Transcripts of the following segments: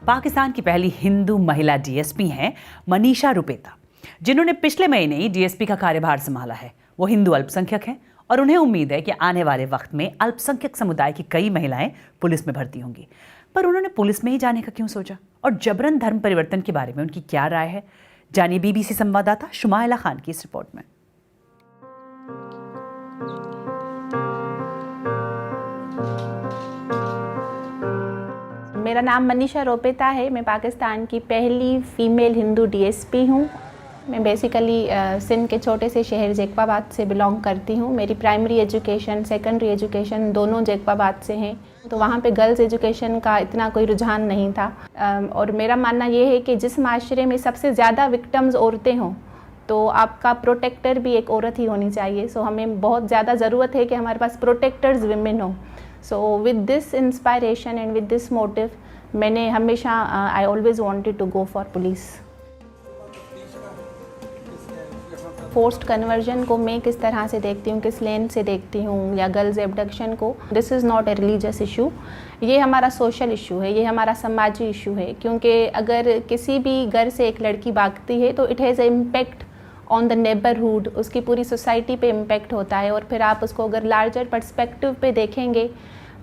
पाकिस्तान की पहली हिंदू महिला डीएसपी हैं मनीषा रुपेता, जिन्होंने पिछले महीने ही डीएसपी का कार्यभार संभाला है। वो हिंदू अल्पसंख्यक हैं और उन्हें उम्मीद है कि आने वाले वक्त में अल्पसंख्यक समुदाय की कई महिलाएं पुलिस में भर्ती होंगी। पर उन्होंने पुलिस में ही जाने का क्यों सोचा और जबरन धर्म परिवर्तन के बारे में उनकी क्या राय है, जानिए बीबीसी संवाददाता शुमाइला खान की इस रिपोर्ट में। मेरा नाम मनीषा रुपेता है। मैं पाकिस्तान की पहली फ़ीमेल हिंदू डीएसपी हूँ। मैं बेसिकली सिंध के छोटे से शहर जैकबाबाद से बिलोंग करती हूँ। मेरी प्राइमरी एजुकेशन, सेकेंडरी एजुकेशन दोनों जैकबाबाद से हैं, तो वहाँ पे गर्ल्स एजुकेशन का इतना कोई रुझान नहीं था। और मेरा मानना ये है कि जिस माशरे में सबसे ज़्यादा विक्टिम्स औरतें हों, तो आपका प्रोटेक्टर भी एक औरत ही होनी चाहिए। सो हमें बहुत ज़्यादा ज़रूरत है कि हमारे पास प्रोटेक्टर्स विमेन हो। So with this inspiration and with this motive मैंने हमेशा I always wanted to go for police. Forced conversion को मैं किस तरह से देखती हूँ, किस लेन से देखती हूँ, या गर्ल्स एब्डक्शन को, this is not a religious issue. ये हमारा सोशल इशू है, ये हमारा समाजी इशू है। क्योंकि अगर किसी भी घर से एक लड़की भागती है तो it has a impact on the neighbourhood, उसकी पूरी सोसाइटी पे इम्पैक्ट होता है। और फिर आप उसको अगर लार्जर पर्सपेक्टिव पे देखेंगे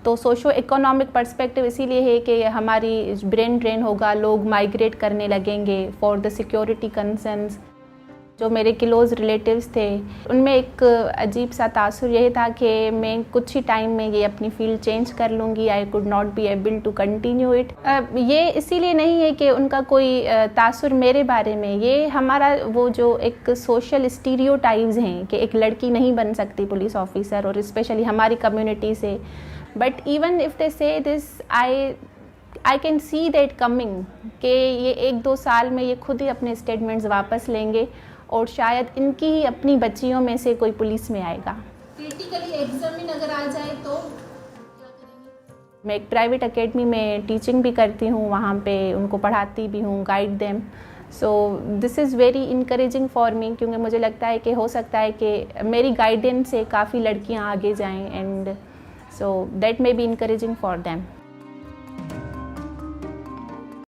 तो सोशो इकोनॉमिक पर्सपेक्टिव इसीलिए है कि हमारी ब्रेन ड्रेन होगा, लोग माइग्रेट करने लगेंगे फॉर द सिक्योरिटी कंसर्न्स। जो मेरे क्लोज रिलेटिव्स थे उनमें एक अजीब सा तासुर यही था कि मैं कुछ ही टाइम में ये अपनी फील्ड चेंज कर लूँगी, I could not be able to continue it. ये इसीलिए नहीं है कि उनका कोई तासुर मेरे बारे में, ये हमारा वो जो एक सोशल स्टीरियोटाइप्स हैं कि एक लड़की नहीं बन सकती पुलिस ऑफिसर, और स्पेशली हमारी कम्युनिटी से। बट इवन इफ़ दे से this, I can see that coming कि ये 1-2 साल में ये खुद ही अपने स्टेटमेंट्स वापस लेंगे और शायद इनकी ही अपनी बच्चियों में से कोई पुलिस में आएगा। क्रिटिकली एग्जामिन अगर आ जाए तो क्या करेंगे? मैं एक प्राइवेट एकेडमी में टीचिंग भी करती हूँ, वहाँ पे उनको पढ़ाती भी हूँ, guide them. So this is very encouraging for me, क्योंकि मुझे लगता है कि हो सकता है कि मेरी गाइडेंस से काफ़ी लड़कियाँ आगे जाएँ, and so that may be encouraging for them.